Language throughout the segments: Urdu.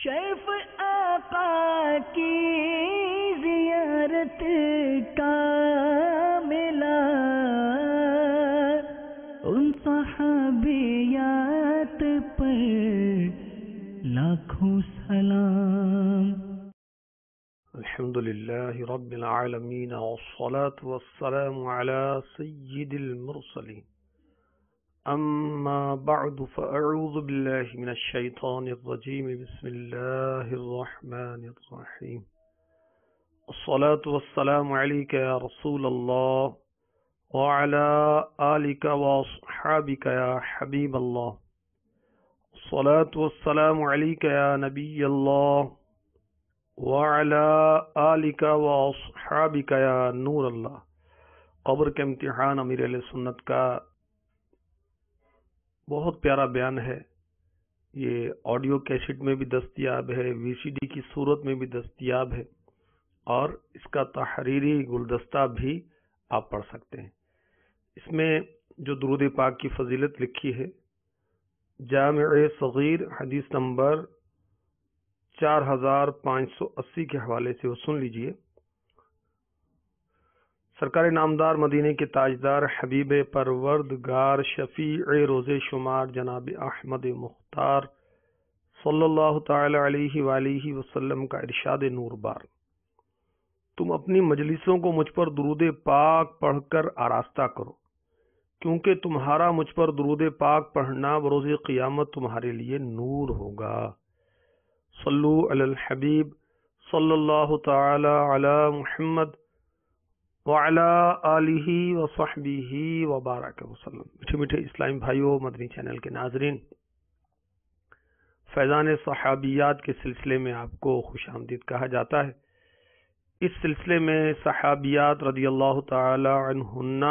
شرف آقا کی زیارت کا ملا، ان صحابیات پر لاکھوں سلام۔ الحمدللہ رب العالمین والصلاة والسلام على سید المرسلین، اما بعد فاعوذ باللہ من الشیطان الرجیم، بسم اللہ الرحمن الرحیم۔ الصلاة والسلام علیک یا رسول اللہ وعلى آلک واصحابک یا حبیب اللہ، الصلاة والسلام علیک یا نبی اللہ وعلى آلک واصحابک یا نور اللہ۔ قبر کے امتحان امیر اہل سنت کا بہت پیارا بیان ہے۔ یہ آڈیو کیسٹ میں بھی دستیاب ہے، وی سی ڈی کی صورت میں بھی دستیاب ہے، اور اس کا تحریری گلدستہ بھی آپ پڑھ سکتے ہیں۔ اس میں جو درود پاک کی فضیلت لکھی ہے، جامع صغیر حدیث نمبر 4580 کے حوالے سے وہ سن لیجئے۔ سرکار نامدار مدینے کے تاجدار حبیب پروردگار شفیع روز شمار جناب احمد مختار صلی اللہ تعالی علیہ وآلہ وسلم کا ارشاد نور بار، تم اپنی مجلسوں کو مجھ پر درود پاک پڑھ کر آراستہ کرو، کیونکہ تمہارا مجھ پر درود پاک پڑھنا بروز قیامت تمہارے لیے نور ہوگا۔ صلو علی الحبیب صلی اللہ تعالی علی محمد وعلی آلہ وصحبہ وبارک وسلم۔ میٹھے میٹھے اسلامی بھائیوں، مدنی چینل کے ناظرین، فیضان صحابیات کے سلسلے میں آپ کو خوش آمدید کہا جاتا ہے۔ اس سلسلے میں صحابیات رضی اللہ تعالی عنہن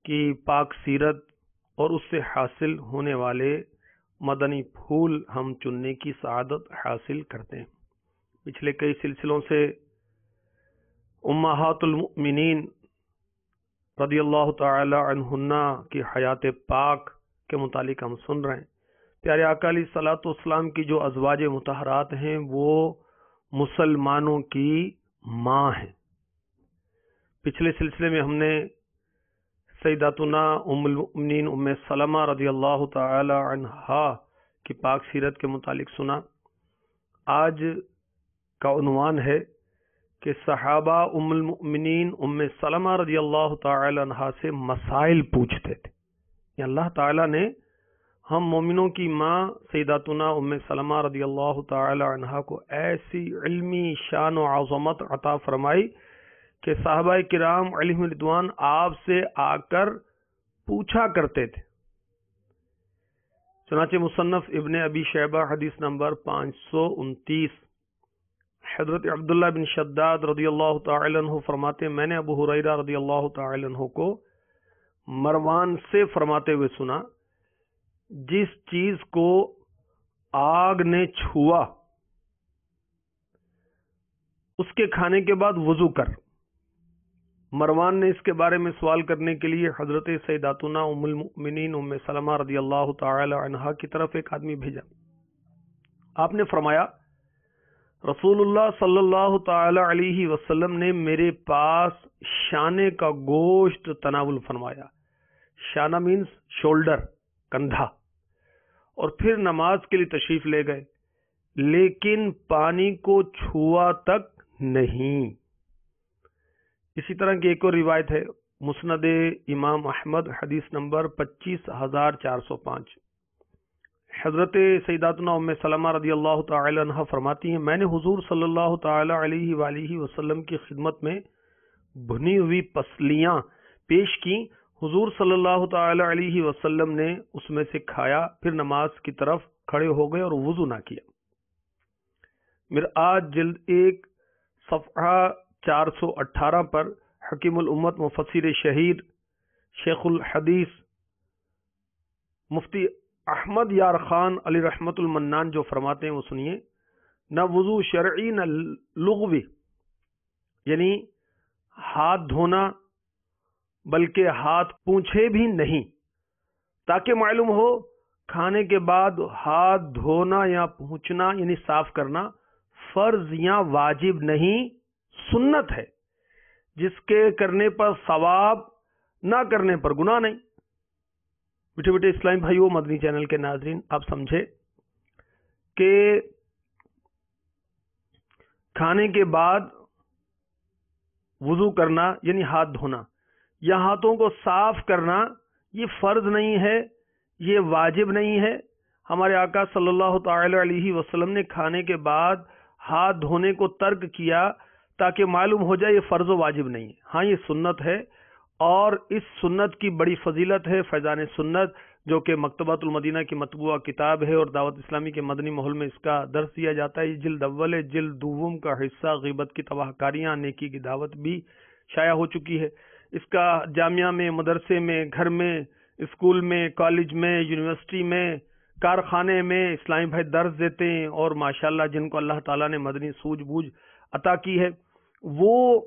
کی پاک سیرت اور اس سے حاصل ہونے والے مدنی پھول ہم چننے کی سعادت حاصل کرتے ہیں۔ پچھلے کئی سلسلوں سے امہات المؤمنین رضی اللہ تعالی عنہن کی حیات پاک کے متعلق ہم سن رہے ہیں۔ پیارے آقا علیہ الصلوۃ والسلام کی جو ازواج مطہرات ہیں وہ مسلمانوں کی ماں ہیں۔ پچھلے سلسلے میں ہم نے سیداتنا ام المؤمنین ام سلمہ رضی اللہ تعالی عنہا کی پاک سیرت کے متعلق سنا۔ آج کا عنوان ہے کہ صحابہ ام المؤمنین ام سلمہ رضی اللہ تعالی عنہا سے مسائل پوچھتے تھے۔ یا اللہ تعالی نے ہم مومنوں کی ماں سیداتنا ام سلمہ رضی اللہ تعالی عنہا کو ایسی علمی شان و عظمت عطا فرمائی کہ صحابہ کرام علیہم رضوان آپ سے آ کر پوچھا کرتے تھے۔ چنانچہ مصنف ابن ابی شیبہ حدیث نمبر 529، حضرت عبداللہ بن شداد رضی اللہ تعالی عنہ فرماتے ہیں، میں نے ابو ہریرہ رضی اللہ تعالی عنہ کو مروان سے فرماتے ہوئے سنا، جس چیز کو آگ نے چھوا اس کے کھانے کے بعد وضو کر۔ مروان نے اس کے بارے میں سوال کرنے کے لیے حضرت سیداتنا ام المؤمنین ام سلمہ رضی اللہ تعالی عنہا کی طرف ایک آدمی بھیجا۔ آپ نے فرمایا، رسول اللہ صلی اللہ تعالی علیہ وسلم نے میرے پاس شانے کا گوشت تناول فرمایا۔ شانہ مینز شولڈر، کندھا، اور پھر نماز کے لیے تشریف لے گئے، لیکن پانی کو چھوا تک نہیں۔ اسی طرح کی ایک اور روایت ہے، مسند امام احمد حدیث نمبر 25405، حضرت سیداتنا ام سلمہ رضی اللہ تعالی عنہ فرماتی ہیں، میں نے حضور صلی اللہ تعالی علیہ وآلہ وسلم کی خدمت میں بھنی ہوئی پسلیاں پیش کی۔ حضور صلی اللہ تعالی علیہ وسلم نے اس میں سے کھایا، پھر نماز کی طرف کھڑے ہو گئے اور وضو نہ کیا۔ مرآت جلد 1 صفحہ 418 پر حکیم الامت مفسر شہیر شیخ الحدیث مفتی احمد یار خان علی رحمت المنان جو فرماتے ہیں وہ سنیے، نہ وضو شرعی نہ لغوی، یعنی ہاتھ دھونا بلکہ ہاتھ پونچھے بھی نہیں، تاکہ معلوم ہو کھانے کے بعد ہاتھ دھونا یا پہنچنا یعنی صاف کرنا فرض یا واجب نہیں، سنت ہے، جس کے کرنے پر ثواب، نہ کرنے پر گناہ نہیں۔ بیٹھے بیٹھے اسلامی بھائیو، مدنی چینل کے ناظرین، آپ سمجھے کہ کھانے کے بعد وضو کرنا یعنی ہاتھ دھونا یا ہاتھوں کو صاف کرنا یہ فرض نہیں ہے، یہ واجب نہیں ہے۔ ہمارے آقا صلی اللہ تعالی علیہ وسلم نے کھانے کے بعد ہاتھ دھونے کو ترک کیا تاکہ معلوم ہو جائے یہ فرض و واجب نہیں ہے، ہاں یہ سنت ہے، اور اس سنت کی بڑی فضیلت ہے۔ فیضان سنت جو کہ مکتبۃ المدینہ کی مطبوعہ کتاب ہے اور دعوت اسلامی کے مدنی ماحول میں اس کا درس دیا جاتا ہے، یہ جلد اول ہے۔ جلد دوم کا حصہ غیبت کی تباہ کاریاں، نیکی کی دعوت بھی شائع ہو چکی ہے۔ اس کا جامعہ میں، مدرسے میں، گھر میں، اسکول میں، کالج میں، یونیورسٹی میں، کارخانے میں اسلامی بھائی درس دیتے ہیں، اور ماشاءاللہ جن کو اللہ تعالیٰ نے مدنی سوجھ بوجھ عطا کی ہے وہ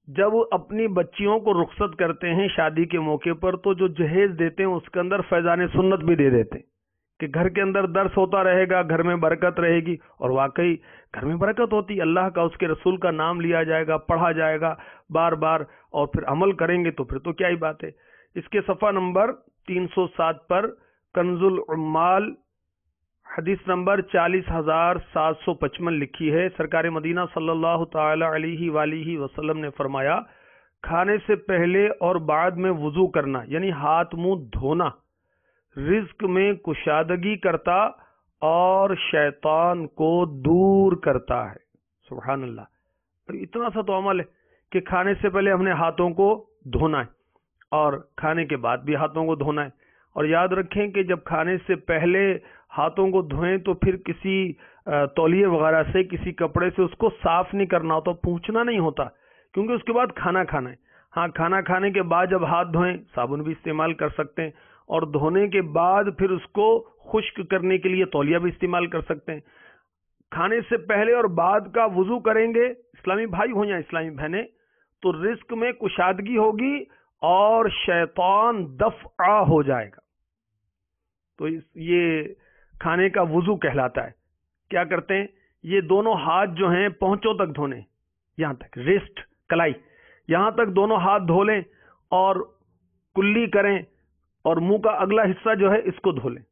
جب اپنی بچیوں کو رخصت کرتے ہیں شادی کے موقع پر تو جو جہیز دیتے ہیں اس کے اندر فیضان سنت بھی دے دیتے ہیں کہ گھر کے اندر درس ہوتا رہے گا، گھر میں برکت رہے گی، اور واقعی گھر میں برکت ہوتی، اللہ کا، اس کے رسول کا نام لیا جائے گا، پڑھا جائے گا بار بار، اور پھر عمل کریں گے تو پھر تو کیا ہی بات ہے۔ اس کے صفحہ نمبر 307 پر کنز العمال حدیث نمبر 40,755 لکھی ہے، سرکار مدینہ صلی اللہ تعالی علیہ وآلہ وسلم نے فرمایا، کھانے سے پہلے اور بعد میں وضو کرنا یعنی ہاتھ منہ دھونا رزق میں کشادگی کرتا اور شیطان کو دور کرتا ہے۔ سبحان اللہ، اتنا سا تو عمل ہے کہ کھانے سے پہلے ہم نے ہاتھوں کو دھونا ہے اور کھانے کے بعد بھی ہاتھوں کو دھونا ہے، اور یاد رکھیں کہ جب کھانے سے پہلے ہاتھوں کو دھوئیں تو پھر کسی تولیے وغیرہ سے، کسی کپڑے سے اس کو صاف نہیں کرنا ہوتا، پونچھنا نہیں ہوتا، کیونکہ اس کے بعد کھانا کھانا ہے۔ ہاں، کھانا کھانے کے بعد جب ہاتھ دھوئیں، صابن بھی استعمال کر سکتے ہیں، اور دھونے کے بعد پھر اس کو خشک کرنے کے لیے تولیہ بھی استعمال کر سکتے ہیں۔ کھانے سے پہلے اور بعد کا وضو کریں گے اسلامی بھائی ہوں یا اسلامی بہنیں تو رزق میں کشادگی ہوگی اور شیطان دفع ہو جائے گا۔ تو یہ کھانے کا وضو کہلاتا ہے۔ کیا کرتے ہیں؟ یہ دونوں ہاتھ جو ہیں پہنچوں تک دھونے، یہاں تک ریسٹ، کلائی، یہاں تک دونوں ہاتھ دھو لیں اور کلی کریں، اور منہ کا اگلا حصہ جو ہے اس کو دھو لیں۔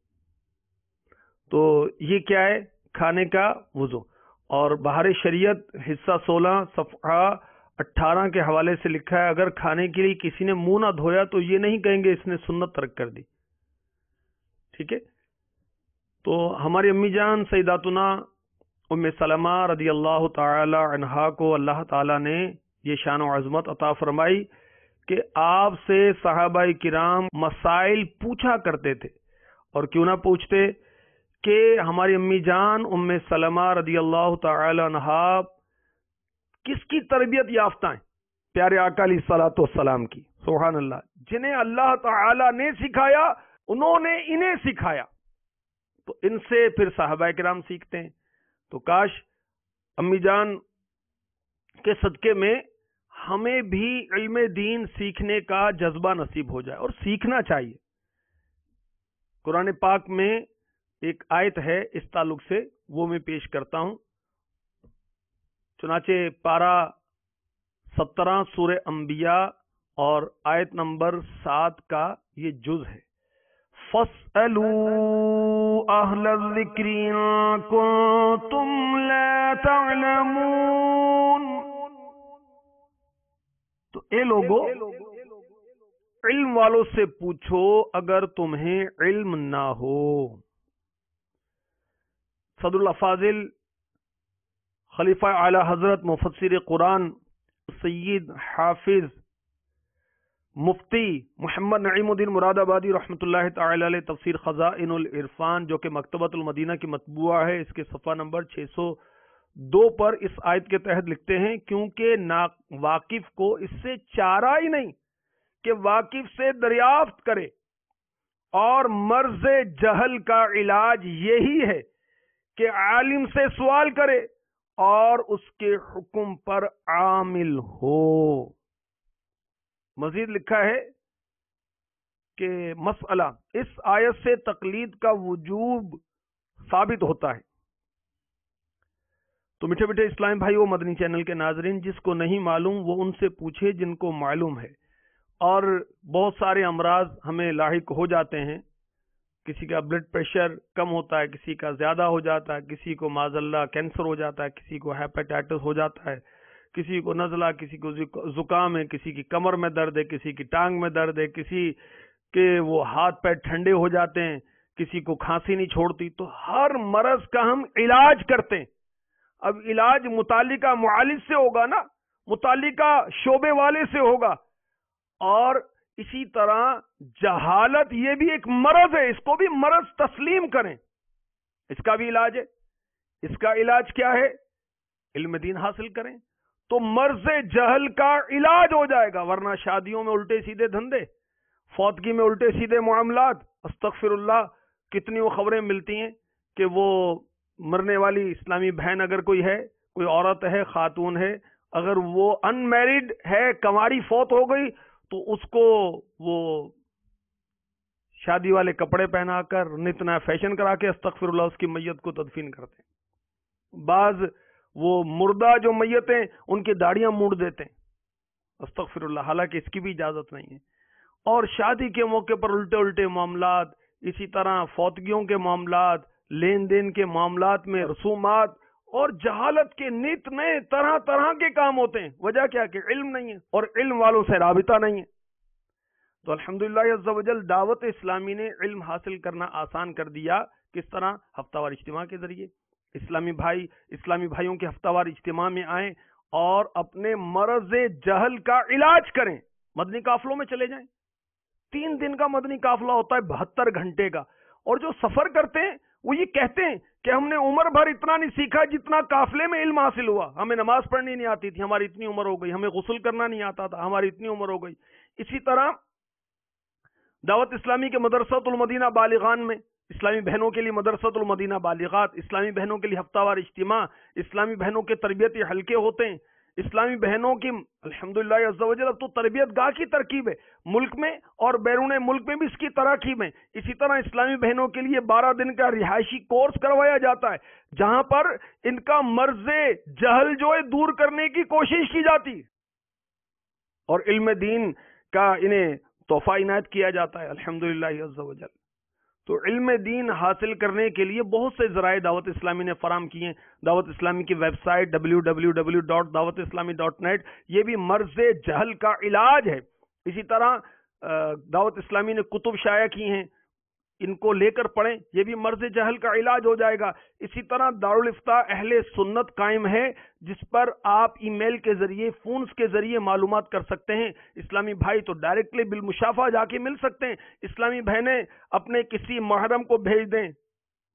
تو یہ کیا ہے؟ کھانے کا وضو۔ اور بہار شریعت حصہ 16 صفحہ 18 کے حوالے سے لکھا ہے، اگر کھانے کے لیے کسی نے منہ نہ دھویا تو یہ نہیں کہیں گے اس نے سنت ترک کر دی۔ ٹھیک ہے؟ تو ہماری امی جان سیداتنا ام سلمہ رضی اللہ تعالی عنہا کو اللہ تعالی نے یہ شان و عظمت عطا فرمائی کہ آپ سے صحابہ کرام مسائل پوچھا کرتے تھے، اور کیوں نہ پوچھتے کہ ہماری امی جان ام سلمہ رضی اللہ تعالی عنہا کس کی تربیت یافتہ ہیں؟ پیارے آقا علیہ الصلوۃ والسلام کی۔ سبحان اللہ، جنہیں اللہ تعالی نے سکھایا انہوں نے انہیں سکھایا، تو ان سے پھر صحابہ کرام سیکھتے ہیں۔ تو کاش امی جان کے صدقے میں ہمیں بھی علم دین سیکھنے کا جذبہ نصیب ہو جائے، اور سیکھنا چاہیے۔ قرآن پاک میں ایک آیت ہے اس تعلق سے، وہ میں پیش کرتا ہوں۔ چنانچہ پارہ 17 سورہ انبیاء اور آیت نمبر 7 کا یہ جز ہے، فَاسْأَلُوا أَهْلَ الذِّكْرِ إِن كُنتُمْ لَا تَعْلَمُونَ۔ تو اے لوگو، علم والوں سے پوچھو اگر تمہیں علم نہ ہو۔ صدر الافاضل خلیفہ اعلی حضرت مفسر قرآن سید حافظ مفتی محمد نعیم الدین مراد آبادی رحمۃ اللہ تعالی علیہ تفسیر خزائن العرفان جو کہ مکتبۃ المدینہ کی مطبوعہ ہے، اس کے صفحہ نمبر 602 پر اس آیت کے تحت لکھتے ہیں، کیونکہ واقف کو اس سے چارہ ہی نہیں کہ واقف سے دریافت کرے، اور مرض جہل کا علاج یہی ہے کہ عالم سے سوال کرے اور اس کے حکم پر عامل ہو۔ مزید لکھا ہے کہ مسئلہ اس آیت سے تقلید کا وجوب ثابت ہوتا ہے۔ تو میٹھے میٹھے اسلام بھائی و مدنی چینل کے ناظرین، جس کو نہیں معلوم وہ ان سے پوچھے جن کو معلوم ہے۔ اور بہت سارے امراض ہمیں لاحق ہو جاتے ہیں، کسی کا بلڈ پریشر کم ہوتا ہے، کسی کا زیادہ ہو جاتا ہے، کسی کو معاذ اللہ کینسر ہو جاتا ہے، کسی کو ہیپاٹائٹس ہو جاتا ہے، کسی کو نزلہ، کسی کو زکام ہے، کسی کی کمر میں درد ہے، کسی کی ٹانگ میں درد ہے، کسی کے وہ ہاتھ پیر ٹھنڈے ہو جاتے ہیں، کسی کو کھانسی نہیں چھوڑتی۔ تو ہر مرض کا ہم علاج کرتے ہیں۔ اب علاج متعلقہ معالج سے ہوگا نا، متعلقہ شعبے والے سے ہوگا۔ اور اسی طرح جہالت یہ بھی ایک مرض ہے، اس کو بھی مرض تسلیم کریں، اس کا بھی علاج ہے۔ اس کا علاج کیا ہے؟ علم دین حاصل کریں تو مرض جہل کا علاج ہو جائے گا۔ ورنہ شادیوں میں الٹے سیدھے دھندے، فوتگی میں الٹے سیدھے معاملات، استغفر اللہ، کتنی وہ خبریں ملتی ہیں کہ وہ مرنے والی اسلامی بہن اگر کوئی ہے، کوئی عورت ہے، خاتون ہے، اگر وہ ان میریڈ ہے، کنواری فوت ہو گئی، تو اس کو وہ شادی والے کپڑے پہنا کر نت نیا فیشن کرا کے استغفر اللہ اس کی میت کو تدفین کرتے ہیں۔ بعض وہ مردہ جو میتیں ان کی داڑیاں موڑ دیتے ہیں، استغفر اللہ، حالانکہ اس کی بھی اجازت نہیں ہے۔ اور شادی کے موقع پر الٹے الٹے معاملات، اسی طرح فوتگیوں کے معاملات، لین دین کے معاملات میں رسومات اور جہالت کے نت نئے طرح طرح کے کام ہوتے ہیں۔ وجہ کیا کہ علم نہیں ہے اور علم والوں سے رابطہ نہیں ہے۔ تو الحمدللہ عز و جل دعوت اسلامی نے علم حاصل کرنا آسان کر دیا۔ کس طرح؟ ہفتہ وار اجتماع کے ذریعے اسلامی بھائیوں کے ہفتہ وار اجتماع میں آئیں اور اپنے مرض جہل کا علاج کریں۔ مدنی قافلوں میں چلے جائیں، 3 دن کا مدنی قافلہ ہوتا ہے، 72 گھنٹے کا۔ اور جو سفر کرتے ہیں وہ یہ کہتے ہیں کہ ہم نے عمر بھر اتنا نہیں سیکھا جتنا قافلے میں علم حاصل ہوا۔ ہمیں نماز پڑھنی نہیں آتی تھی، ہماری اتنی عمر ہو گئی، ہمیں غسل کرنا نہیں آتا تھا، ہماری اتنی عمر ہو گئی۔ اسی طرح دعوت اسلامی کے مدرسۃ المدینہ بالغان میں اسلامی بہنوں کے لیے مدرسۃ المدینہ بالغات، اسلامی بہنوں کے لیے ہفتہ وار اجتماع، اسلامی بہنوں کے تربیتی حلقے ہوتے ہیں۔ اسلامی بہنوں کی الحمدللہ عز و جل اب تو تربیت گاہ کی ترکیب ہے، ملک میں اور بیرون ملک میں بھی اس کی تراکیب ہے۔ اسی طرح اسلامی بہنوں کے لیے 12 دن کا رہائشی کورس کروایا جاتا ہے، جہاں پر ان کا مرض جہل جو ہے دور کرنے کی کوشش کی جاتی ہے اور علم دین کا انہیں تحفہ عنایت کیا جاتا ہے الحمدللہ عز و جل۔ تو علم دین حاصل کرنے کے لیے بہت سے ذرائع دعوت اسلامی نے فراہم کیے ہیں۔ دعوت اسلامی کی ویب سائٹ www.dawatislami.net یہ بھی مرض جہل کا علاج ہے۔ اسی طرح دعوت اسلامی نے کتب شائع کی ہیں، ان کو لے کر پڑھیں، یہ بھی مرض جہل کا علاج ہو جائے گا۔ اسی طرح دارالافتاء اہل سنت قائم ہے، جس پر آپ ای میل کے ذریعے، فونز کے ذریعے معلومات کر سکتے ہیں۔ اسلامی بھائی تو ڈائریکٹلی بالمشافہ جا کے مل سکتے ہیں، اسلامی بہنیں اپنے کسی محرم کو بھیج دیں،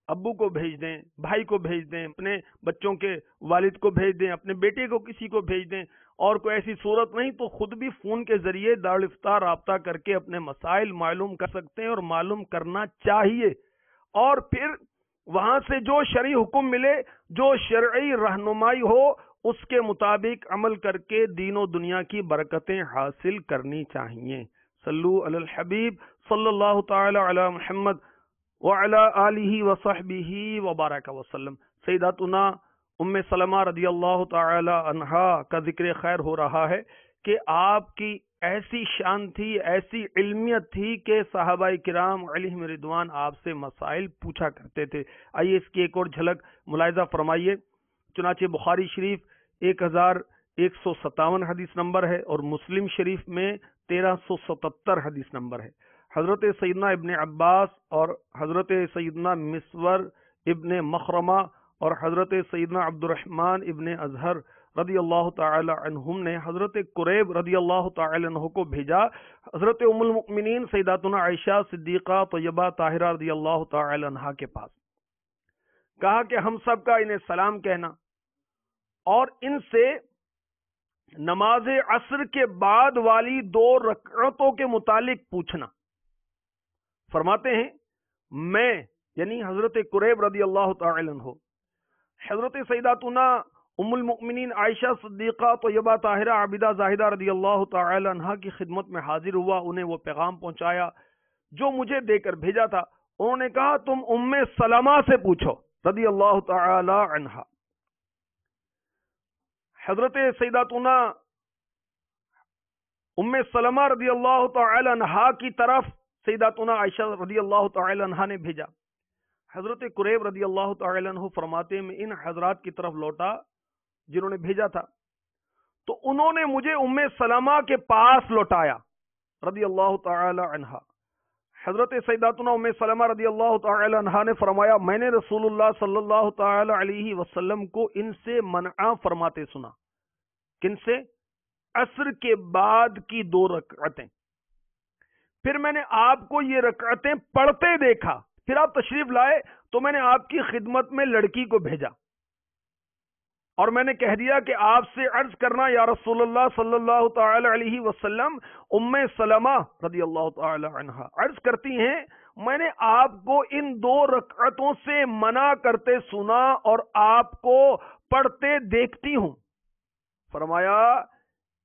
ابو کو بھیج دیں، بھائی کو بھیج دیں، اپنے بچوں کے والد کو بھیج دیں، اپنے بیٹے کو کسی کو بھیج دیں، اور کوئی ایسی صورت نہیں تو خود بھی فون کے ذریعے دارالافتا رابطہ کر کے اپنے مسائل معلوم کر سکتے ہیں، اور معلوم کرنا چاہیے۔ اور پھر وہاں سے جو شرعی حکم ملے، جو شرعی رہنمائی ہو، اس کے مطابق عمل کر کے دین و دنیا کی برکتیں حاصل کرنی چاہیے۔ صلو علی الحبیب صلی اللہ تعالی علی محمد وعلی آلہ وصحبہ وبارک وسلم۔ سیداتنا ام سلمہ رضی اللہ تعالی عنہا کا ذکر خیر ہو رہا ہے کہ آپ کی ایسی شان تھی، ایسی علمیت تھی کہ صحابہ کرام علیہم رضوان آپ سے مسائل پوچھا کرتے تھے۔ آئیے اس کی ایک اور جھلک ملاحظہ فرمائیے۔ چنانچہ بخاری شریف 1157 حدیث نمبر ہے اور مسلم شریف میں 1377 حدیث نمبر ہے۔ حضرت سیدنا ابن عباس اور حضرت سیدنا مسور ابن مخرمہ اور حضرت سیدنا عبد الرحمن ابن ازہر رضی اللہ تعالی عنہم نے حضرت قریب رضی اللہ تعالی عنہ کو بھیجا حضرت ام المؤمنین سیداتنا عائشہ صدیقہ طیبہ طاہرہ رضی اللہ تعالی عنہا کے پاس، کہا کہ ہم سب کا انہیں سلام کہنا اور ان سے نماز عصر کے بعد والی 2 رکعتوں کے متعلق پوچھنا۔ فرماتے ہیں میں یعنی حضرت قریب رضی اللہ تعالی عنہ حضرت سیداتنا ام المؤمنین عائشہ صدیقہ طیبہ طاہرہ عابدہ زاہدہ رضی اللہ تعالی عنہا کی خدمت میں حاضر ہوا، انہیں وہ پیغام پہنچایا جو مجھے دے کر بھیجا تھا. انہوں نے کہا تم ام سلمہ سے پوچھو رضی اللہ تعالی عنہا. حضرت سیداتنا ام سلمہ رضی اللہ تعالی عنہا کی طرف سیداتنا عائشہ رضی اللہ تعالی عنہا نے بھیجا. حضرت قریب رضی اللہ تعالی عنہ فرماتے میں ان حضرات کی طرف لوٹا جنہوں نے بھیجا تھا تو انہوں نے مجھے ام سلمہ کے پاس لوٹایا رضی اللہ تعالی عنہا. حضرت سیداتنا ام سلمہ رضی اللہ تعالی عنہا نے فرمایا میں نے رسول اللہ صلی اللہ تعالی علیہ وسلم کو ان سے منع فرماتے سنا. کن سے؟ عصر کے بعد کی 2 رکعتیں. پھر میں نے آپ کو یہ رکعتیں پڑھتے دیکھا. پھر آپ تشریف لائے تو میں نے آپ کی خدمت میں لڑکی کو بھیجا اور میں نے کہہ دیا کہ آپ سے عرض کرنا یا رسول اللہ صلی اللہ تعالی علیہ وسلم ام سلمہ رضی اللہ تعالی عنہا عرض کرتی ہیں میں نے آپ کو ان 2 رکعتوں سے منع کرتے سنا اور آپ کو پڑھتے دیکھتی ہوں. فرمایا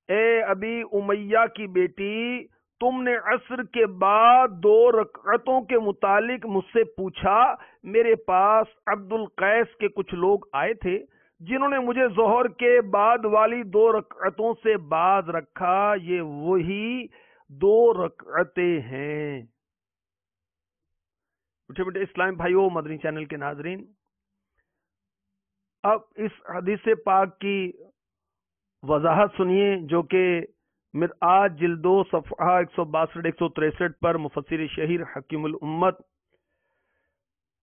اے ابی امیہ کی بیٹی تم نے عصر کے بعد 2 رکعتوں کے متعلق مجھ سے پوچھا. میرے پاس عبد القیس کے کچھ لوگ آئے تھے جنہوں نے مجھے ظہر کے بعد والی 2 رکعتوں سے باز رکھا. یہ وہی 2 رکعتیں ہیں. بیٹھے بیٹھے اسلام بھائیو، مدنی چینل کے ناظرین، اب اس حدیث پاک کی وضاحت سنیے جو کہ مرآت جلد 2 صفحہ 162-163 پر مفسر شہیر حکیم الامت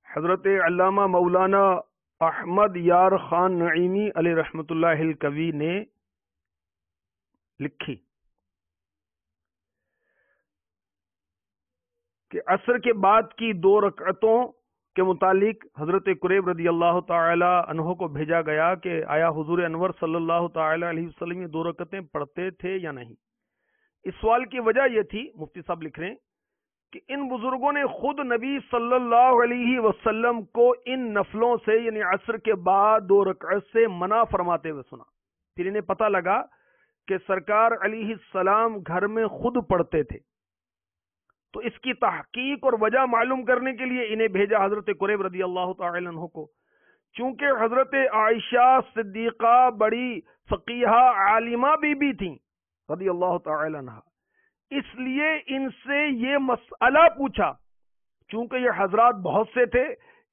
حضرت علامہ مولانا احمد یار خان نعیمی علیہ رحمت اللہ الکوی نے لکھی کہ عصر کے بعد کی 2 رکعتوں کے متعلق حضرت قریب رضی اللہ تعالی عنہ کو بھیجا گیا کہ آیا حضور انور صلی اللہ تعالی علیہ وسلم یہ 2 رکعتیں پڑھتے تھے یا نہیں. اس سوال کی وجہ یہ تھی، مفتی صاحب لکھ رہے ہیں کہ ان بزرگوں نے خود نبی صلی اللہ علیہ وسلم کو ان نفلوں سے یعنی عصر کے بعد 2 رکعت سے منع فرماتے ہوئے سنا. پھر انہیں پتہ لگا کہ سرکار علیہ السلام گھر میں خود پڑھتے تھے، تو اس کی تحقیق اور وجہ معلوم کرنے کے لیے انہیں بھیجا حضرت قریب رضی اللہ تعالی عنہ کو. چونکہ حضرت عائشہ صدیقہ بڑی فقیہہ عالمہ بی تھیں رضی اللہ تعالی عنہ، اس لیے ان سے یہ مسئلہ پوچھا. چونکہ یہ حضرات بہت سے تھے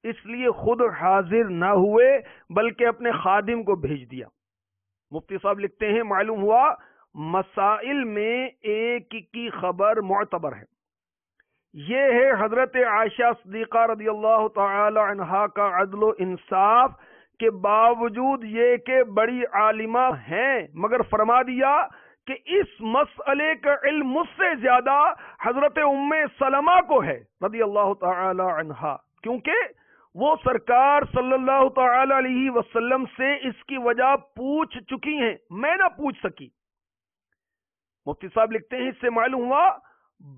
اس لیے خود حاضر نہ ہوئے بلکہ اپنے خادم کو بھیج دیا. مفتی صاحب لکھتے ہیں معلوم ہوا مسائل میں ایک کی خبر معتبر ہے. یہ ہے حضرت عائشہ صدیقہ رضی اللہ تعالی عنہا کا عدل و انصاف کے باوجود یہ کہ بڑی عالمہ ہیں، مگر فرما دیا کہ اس مسئلے کا علم مجھ سے زیادہ حضرت ام سلمہ کو ہے رضی اللہ تعالی عنہا، کیونکہ وہ سرکار صلی اللہ تعالی علیہ وسلم سے اس کی وجہ پوچھ چکی ہیں، میں نہ پوچھ سکی. مفتی صاحب لکھتے ہیں اس سے معلوم ہوا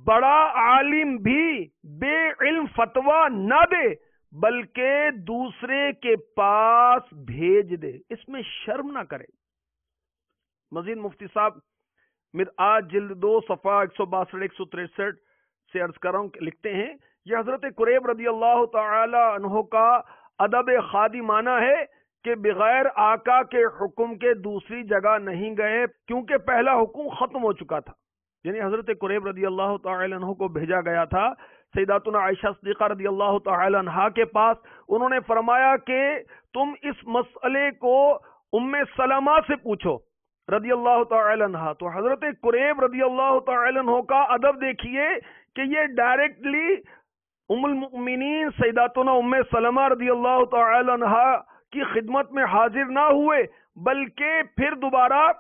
بڑا عالم بھی بے علم فتویٰ نہ دے بلکہ دوسرے کے پاس بھیج دے، اس میں شرم نہ کرے. مزید مفتی صاحب مرآت جلد 2 صفحہ 162-163 سے عرض کر رہا ہوں لکھتے ہیں یہ حضرت قریب رضی اللہ تعالی عنہ کا ادب خادمانہ ہے کہ بغیر آقا کے حکم کے دوسری جگہ نہیں گئے، کیونکہ پہلا حکم ختم ہو چکا تھا. یعنی حضرت قریب رضی اللہ تعالی عنہ کو بھیجا گیا تھا سیداتنا عائشہ صدیقہ رضی اللہ تعالی عنہا کے پاس. انہوں نے فرمایا کہ تم اس مسئلے کو ام سلمہ سے پوچھو رضی اللہ تعالی عنہا. تو حضرت قریب رضی اللہ تعالی عنہ کا ادب دیکھیے کہ یہ ڈائریکٹلی ام المؤمنین سیداتنا ام سلمہ رضی اللہ تعالی عنہا کی خدمت میں حاضر نہ ہوئے بلکہ پھر دوبارہ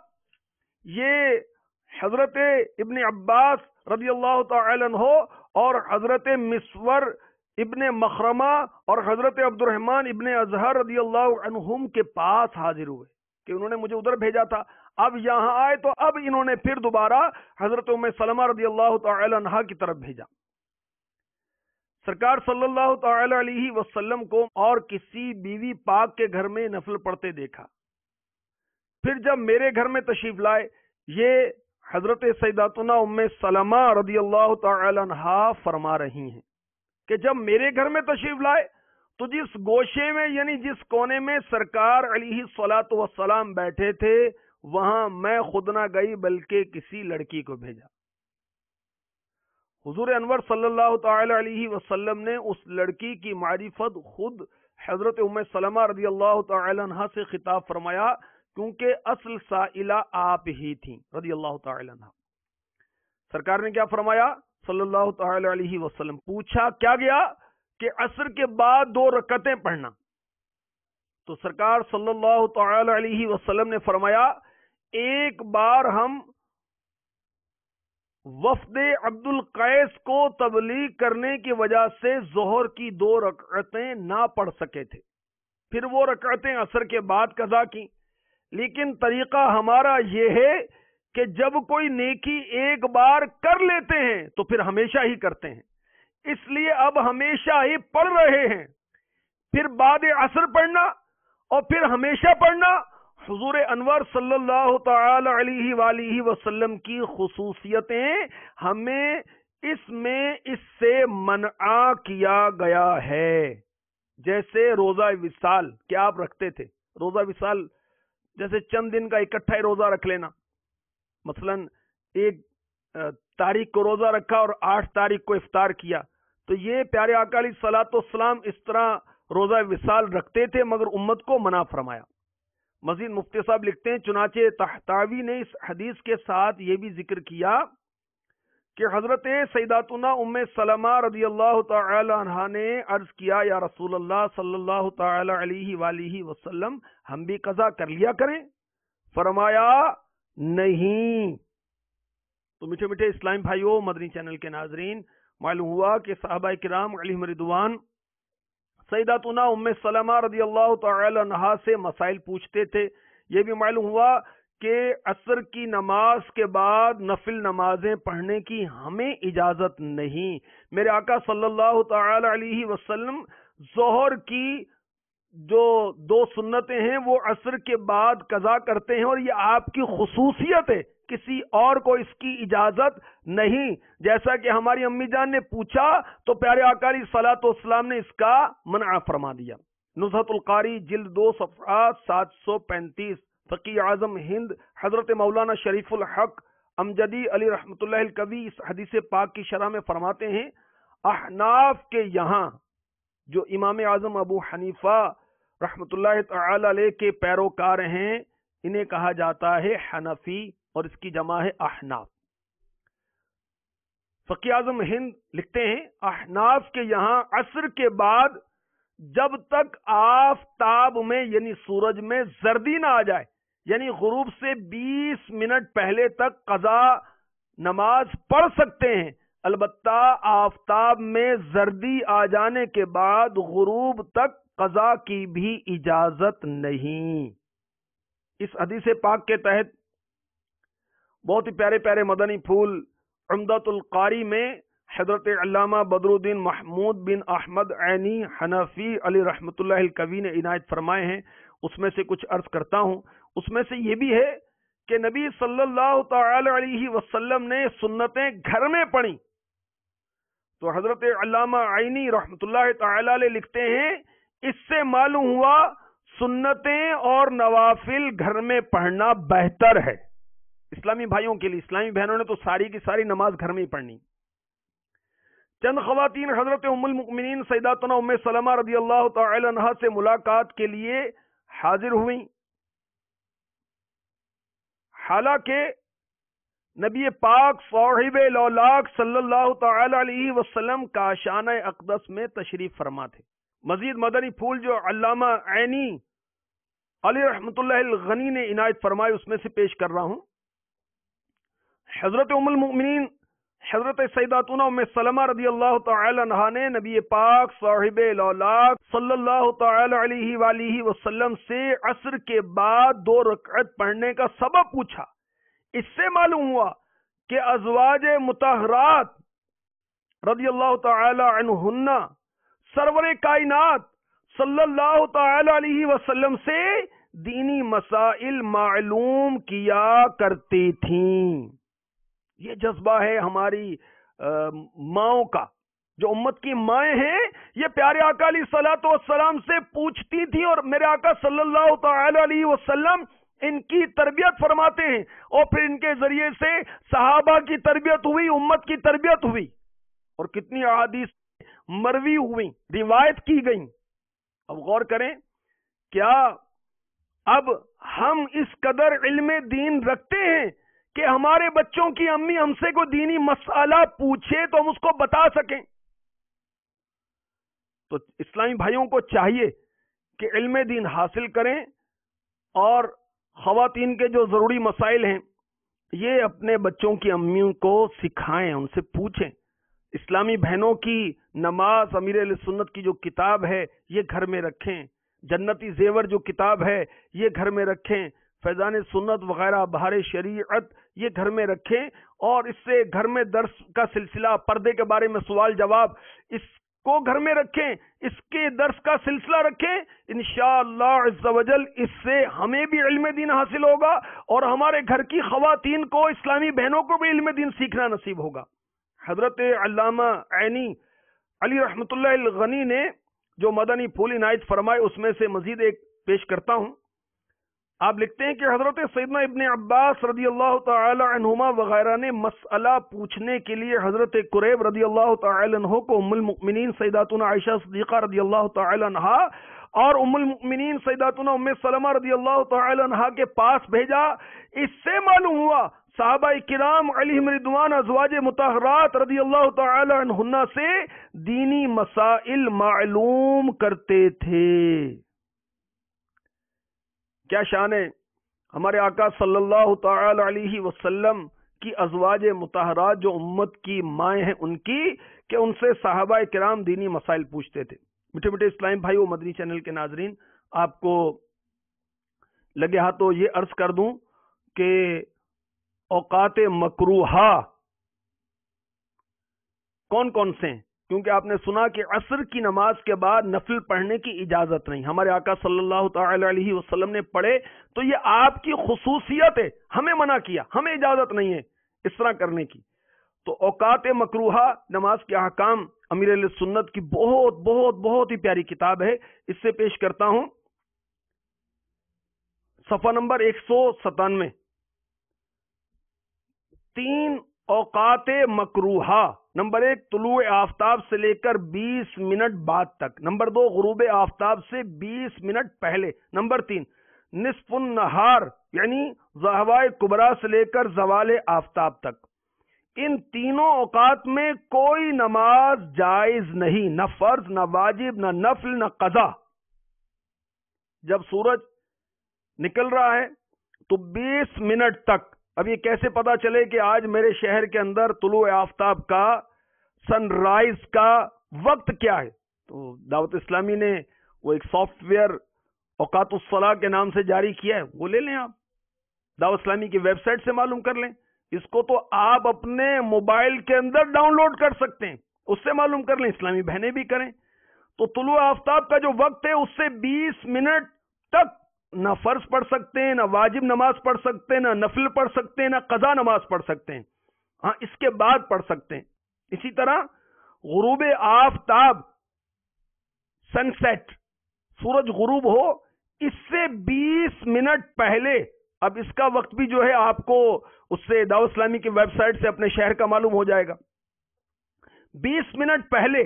یہ حضرت ابن عباس رضی اللہ تعالی عنہ اور حضرت مسور ابن مخرمہ اور حضرت عبد الرحمن ابن اظہر رضی اللہ عنہم کے پاس حاضر ہوئے کہ انہوں نے مجھے ادھر بھیجا تھا. اب یہاں آئے تو اب انہوں نے پھر دوبارہ حضرت ام سلمہ رضی اللہ تعالی عنہا کی طرف بھیجا. سرکار صلی اللہ تعالی علیہ وسلم کو اور کسی بیوی پاک کے گھر میں نفل پڑھتے دیکھا. پھر جب میرے گھر میں تشریف لائے یہ حضرت سیداتنا ام سلمہ رضی اللہ تعالی عنہا فرما رہی ہیں کہ جب میرے گھر میں تشریف لائے تو جس گوشے میں یعنی جس کونے میں سرکار علیہ الصلوۃ والسلام بیٹھے تھے وہاں میں خود نہ گئی بلکہ کسی لڑکی کو بھیجا۔ حضور انور صلی اللہ تعالی علیہ وسلم نے اس لڑکی کی معرفت خود حضرت ام سلمہ رضی اللہ تعالی عنہ سے خطاب فرمایا، کیونکہ اصل سائلہ آپ ہی تھیں رضی اللہ تعالی عنہ۔ سرکار نے کیا فرمایا صلی اللہ تعالی علیہ وسلم؟ پوچھا کیا گیا کہ عصر کے بعد 2 رکعتیں پڑھنا، تو سرکار صلی اللہ تعالی علیہ وسلم نے فرمایا ایک بار ہم وفد عبد القیس کو تبلیغ کرنے کی وجہ سے ظہر کی 2 رکعتیں نہ پڑھ سکے تھے، پھر وہ رکعتیں عصر کے بعد قضا کی، لیکن طریقہ ہمارا یہ ہے کہ جب کوئی نیکی ایک بار کر لیتے ہیں تو پھر ہمیشہ ہی کرتے ہیں، اس لیے اب ہمیشہ ہی پڑھ رہے ہیں، پھر بعد عصر پڑھنا اور پھر ہمیشہ پڑھنا حضور انور صلی اللہ تعالی علیہ وآلہ وسلم کی خصوصیتیں ہمیں اس سے منع کیا گیا ہے۔ جیسے روزہ وصال، کیا آپ رکھتے تھے روزہ وصال؟ جیسے چند دن کا اکٹھا ہی روزہ رکھ لینا، مثلا 1 تاریخ کو روزہ رکھا اور 8 تاریخ کو افطار کیا، تو یہ پیارے آقا علیہ الصلوۃ والسلام اس طرح روزہ وصال رکھتے تھے مگر امت کو منع فرمایا۔ مزید مفتی صاحب لکھتے ہیں چنانچہ طحطاوی نے اس حدیث کے ساتھ یہ بھی ذکر کیا کہ حضرت سیداتنا ام سلمہ رضی اللہ تعالی عنہا نے عرض کیا یا رسول اللہ صلی اللہ تعالی علیہ وآلہ وسلم ہم بھی قضا کر لیا کریں؟ فرمایا نہیں۔ تو میٹھے میٹھے اسلام بھائیوں، مدنی چینل کے ناظرین، معلوم ہوا کہ صحابہ کرام علیہم رضوان سیداتنا ام سلمہ رضی اللہ تعالی عنہا سے مسائل پوچھتے تھے۔ یہ بھی معلوم ہوا کہ عصر کی نماز کے بعد نفل نمازیں پڑھنے کی ہمیں اجازت نہیں۔ میرے آقا صلی اللہ تعالی علیہ وسلم ظہر کی جو 2 سنتیں ہیں وہ عصر کے بعد قضا کرتے ہیں، اور یہ آپ کی خصوصیت ہے، کسی اور کو اس کی اجازت نہیں۔ جیسا کہ ہماری امی جان نے پوچھا تو پیارے آقا علیہ الصلوۃ والسلام نے اس کا منع فرما دیا۔ نزہۃ القاری جلد 2 صفحہ 735، فقیہ اعظم ہند حضرت مولانا شریف الحق امجدی علی رحمۃ اللہ الکوی اس حدیث پاک کی شرح میں فرماتے ہیں احناف کے یہاں جو امام اعظم ابو حنیفہ رحمۃ اللہ تعالی علیہ کے پیروکار ہیں انہیں کہا جاتا ہے حنفی، اور اس کی جمع ہے احناف۔ فقیہ اعظم ہند لکھتے ہیں احناف کے یہاں عصر کے بعد جب تک آفتاب میں یعنی سورج میں زردی نہ آ جائے، یعنی غروب سے 20 منٹ پہلے تک قضا نماز پڑھ سکتے ہیں، البتہ آفتاب میں زردی آ جانے کے بعد غروب تک قضا کی بھی اجازت نہیں۔ اس حدیث پاک کے تحت بہت ہی پیارے پیارے مدنی پھول عمدۃ القاری میں حضرت علامہ بدر الدین محمود بن احمد عینی حنفی علی رحمۃ اللہ الکوی نے عنایت فرمائے ہیں، اس میں سے کچھ عرض کرتا ہوں۔ اس میں سے یہ بھی ہے کہ نبی صلی اللہ تعالی علیہ وسلم نے سنتیں گھر میں پڑھی، تو حضرت علامہ عینی رحمۃ اللہ تعالی علیہ لکھتے ہیں اس سے معلوم ہوا سنتیں اور نوافل گھر میں پڑھنا بہتر ہے۔ اسلامی بھائیوں کے لیے، اسلامی بہنوں نے تو ساری کی ساری نماز گھر میں ہی پڑھنی۔ چند خواتین حضرت ام المؤمنین سیداتنا ام سلمہ رضی اللہ تعالی عنہا سے ملاقات کے لیے حاضر ہوئیں، حالانکہ نبی پاک صاحب لولاک صلی اللہ تعالی علیہ وسلم کاشانہ اقدس میں تشریف فرما تھے۔ مزید مدنی پھول جو علامہ عینی علی رحمۃ اللہ الغنی نے عنایت فرمائے اس میں سے پیش کر رہا ہوں۔ حضرت ام المؤمنین حضرت سیداتنا ام سلمہ رضی اللہ تعالی عنہا نے نبی پاک صاحب لولاک صلی اللہ تعالی علیہ وآلہ وسلم سے عصر کے بعد 2 رکعت پڑھنے کا سبب پوچھا۔ اس سے معلوم ہوا کہ ازواج مطہرات رضی اللہ تعالی عنہن سرور کائنات صلی اللہ تعالی علیہ وسلم سے دینی مسائل معلوم کیا کرتی تھیں۔ یہ جذبہ ہے ہماری ماؤں کا، جو امت کی مائیں ہیں یہ پیارے آقا علیہ الصلوۃ والسلام سے پوچھتی تھی، اور میرے آقا صلی اللہ تعالی علیہ وسلم ان کی تربیت فرماتے ہیں، اور پھر ان کے ذریعے سے صحابہ کی تربیت ہوئی، امت کی تربیت ہوئی، اور کتنی احادیث مروی ہوئی، روایت کی گئیں۔ اب غور کریں، کیا اب ہم اس قدر علم دین رکھتے ہیں کہ ہمارے بچوں کی امی ہم سے کوئی دینی مسئلہ پوچھے تو ہم اس کو بتا سکیں؟ تو اسلامی بھائیوں کو چاہیے کہ علم دین حاصل کریں، اور خواتین کے جو ضروری مسائل ہیں یہ اپنے بچوں کی امیوں کو سکھائیں، ان سے پوچھیں۔ اسلامی بہنوں کی نماز، امیر اہل سنت کی جو کتاب ہے یہ گھر میں رکھیں، جنتی زیور جو کتاب ہے یہ گھر میں رکھیں، فیضان سنت وغیرہ، بہار شریعت یہ گھر میں رکھیں، اور اس سے گھر میں درس کا سلسلہ، پردے کے بارے میں سوال جواب، اس کو گھر میں رکھیں، اس کے درس کا سلسلہ رکھیں۔ انشاءاللہ عز و جل اس سے ہمیں بھی علم دین حاصل ہوگا، اور ہمارے گھر کی خواتین کو، اسلامی بہنوں کو بھی علم دین سیکھنا نصیب ہوگا۔ حضرت علامہ عینی علی رحمت اللہ الغنی نے جو مدنی پھول عنایت فرمائے اس میں سے مزید ایک پیش کرتا ہوں۔ آپ لکھتے ہیں کہ حضرت سیدنا ابن عباس رضی اللہ تعالی عنہما وغیرہ نے مسئلہ پوچھنے کے لیے حضرت قریب رضی اللہ تعالی عنہ کو ام المؤمنین سیداتنا عائشہ صدیقہ رضی اللہ تعالی عنہا اور ام المؤمنین سیداتنا ام سلمہ رضی اللہ تعالی عنہا کے پاس بھیجا۔ اس سے معلوم ہوا صحابہ کرام علیہم رضوان ازواج مطہرات رضی اللہ تعالی عنہن سے دینی مسائل معلوم کرتے تھے۔ کیا شان ہے ہمارے آقا صلی اللہ تعالی علیہ وسلم کی ازواج مطہرات جو امت کی مائیں ہیں ان کی، کہ ان سے صحابہ کرام دینی مسائل پوچھتے تھے۔ میٹھے میٹھے اسلام بھائی و مدنی چینل کے ناظرین، آپ کو لگے ہاتھوں یہ عرض کر دوں کہ اوقات مکروہہ کون کون سے ہیں، کیونکہ آپ نے سنا کہ عصر کی نماز کے بعد نفل پڑھنے کی اجازت نہیں، ہمارے آقا صلی اللہ تعالی علیہ وسلم نے پڑھے تو یہ آپ کی خصوصیت ہے، ہمیں منع کیا، ہمیں اجازت نہیں ہے اس طرح کرنے کی۔ تو اوقات مکروہہ نماز کے احکام امیر اہل سنت کی بہت بہت بہت ہی پیاری کتاب ہے، اس سے پیش کرتا ہوں صفحہ نمبر 197۔ 3 اوقات مکروہہ: نمبر 1 طلوع آفتاب سے لے کر 20 منٹ بعد تک، نمبر 2 غروب آفتاب سے 20 منٹ پہلے، نمبر 3 نصف النہار یعنی ضحوائے کبریٰ سے لے کر زوال آفتاب تک۔ ان تینوں اوقات میں کوئی نماز جائز نہیں، نہ فرض، نہ واجب، نہ نفل، نہ قضا۔ جب سورج نکل رہا ہے تو 20 منٹ تک، اب یہ کیسے پتا چلے کہ آج میرے شہر کے اندر طلوع آفتاب کا، سن رائز کا وقت کیا ہے؟ تو دعوت اسلامی نے وہ ایک سافٹ ویئر اوقات الصلاح کے نام سے جاری کیا ہے، وہ لے لیں، آپ دعوت اسلامی کی ویب سائٹ سے معلوم کر لیں۔ اس کو تو آپ اپنے موبائل کے اندر ڈاؤن لوڈ کر سکتے ہیں، اس سے معلوم کر لیں، اسلامی بہنیں بھی کریں۔ تو طلوع آفتاب کا جو وقت ہے اس سے 20 منٹ تک نہ فرض پڑھ سکتے ہیں، نہ واجب نماز پڑھ سکتے ہیں، نہ نفل پڑھ سکتے ہیں، نہ قضا نماز پڑھ سکتے ہیں، ہاں اس کے بعد پڑھ سکتے ہیں۔ اسی طرح غروب آفتاب، سن سیٹ، سورج غروب ہو، اس سے 20 منٹ پہلے، اب اس کا وقت بھی جو ہے آپ کو اس سے دعوت اسلامی کی ویب سائٹ سے اپنے شہر کا معلوم ہو جائے گا۔ 20 منٹ پہلے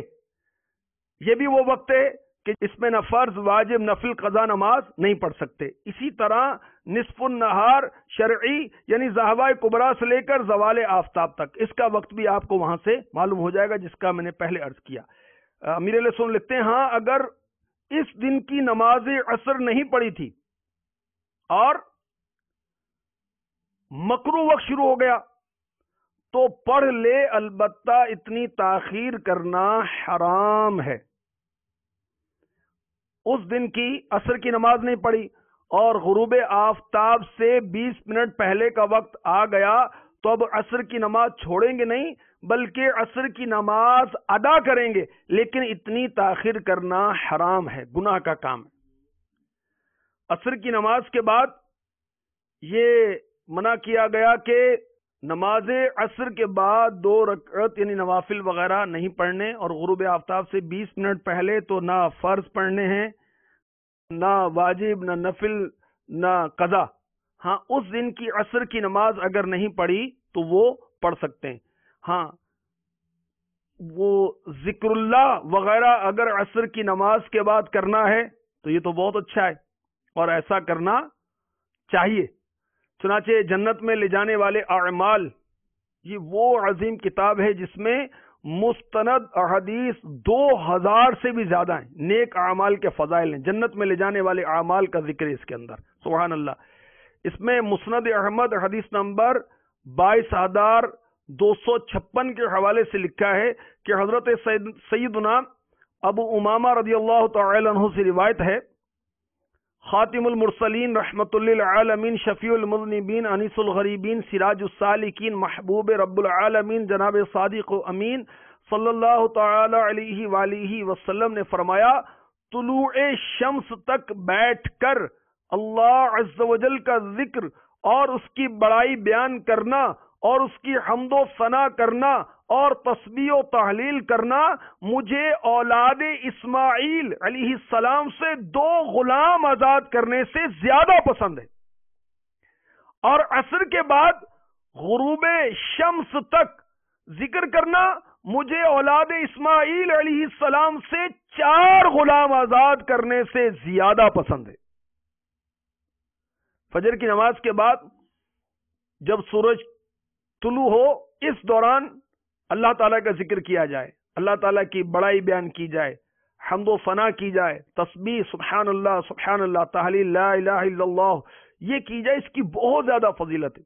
یہ بھی وہ وقت ہے کہ اس میں نہ فرض، واجب، نفل، قضا نماز نہیں پڑھ سکتے۔ اسی طرح نصف النہار شرعی یعنی ضحوائے کبریٰ سے لے کر زوال آفتاب تک، اس کا وقت بھی آپ کو وہاں سے معلوم ہو جائے گا، جس کا میں نے پہلے عرض کیا۔ امیر علیہ السلام لکھتے ہیں، ہاں اگر اس دن کی نماز عصر نہیں پڑھی تھی اور مکروہ وقت شروع ہو گیا تو پڑھ لے، البتہ اتنی تاخیر کرنا حرام ہے۔ اس دن کی عصر کی نماز نہیں پڑھی اور غروب آفتاب سے 20 منٹ پہلے کا وقت آ گیا تو اب عصر کی نماز چھوڑیں گے نہیں، بلکہ عصر کی نماز ادا کریں گے، لیکن اتنی تاخیر کرنا حرام ہے، گناہ کا کام ہے۔ عصر کی نماز کے بعد یہ منع کیا گیا کہ نماز عصر کے بعد 2 رکعت یعنی نوافل وغیرہ نہیں پڑھنے، اور غروب آفتاب سے 20 منٹ پہلے تو نہ فرض پڑھنے ہیں، نہ واجب، نہ نفل، نہ قضا۔ ہاں، اس دن کی عصر کی نماز اگر نہیں پڑھی تو وہ پڑھ سکتے ہیں۔ ہاں، وہ ذکر اللہ وغیرہ اگر عصر کی نماز کے بعد کرنا ہے تو یہ تو بہت اچھا ہے، اور ایسا کرنا چاہیے۔ چنانچہ جنت میں لے جانے والے اعمال، یہ وہ عظیم کتاب ہے جس میں مستند احادیث 2000 سے بھی زیادہ ہیں، نیک اعمال کے فضائل ہیں، جنت میں لے جانے والے اعمال کا ذکر ہے اس کے اندر، سبحان اللہ۔ اس میں مسند احمد حدیث نمبر 22,256 کے حوالے سے لکھا ہے کہ حضرت سیدنا ابو امامہ رضی اللہ تعالی عنہ سے روایت ہے، خاتم المرسلین رحمت للعالمین شفیع المذنبین انیس الغریبین سراج السالکین محبوب رب العالمین جناب صادق و امین صلی اللہ تعالی علیہ وآلہ وسلم نے فرمایا، طلوع شمس تک بیٹھ کر اللہ عز و جل کا ذکر اور اس کی بڑائی بیان کرنا اور اس کی حمد و ثنا کرنا اور تسبیح و تحلیل کرنا مجھے اولاد اسماعیل علیہ السلام سے 2 غلام آزاد کرنے سے زیادہ پسند ہے، اور عصر کے بعد غروب شمس تک ذکر کرنا مجھے اولاد اسماعیل علیہ السلام سے 4 غلام آزاد کرنے سے زیادہ پسند ہے۔ فجر کی نماز کے بعد جب سورج طلوع ہو، اس دوران اللہ تعالیٰ کا ذکر کیا جائے، اللہ تعالیٰ کی بڑائی بیان کی جائے، حمد و ثنا کی جائے، تسبیح سبحان اللہ، تحلیل لا الہ الا اللہ یہ کی جائے، اس کی بہت زیادہ فضیلت ہے۔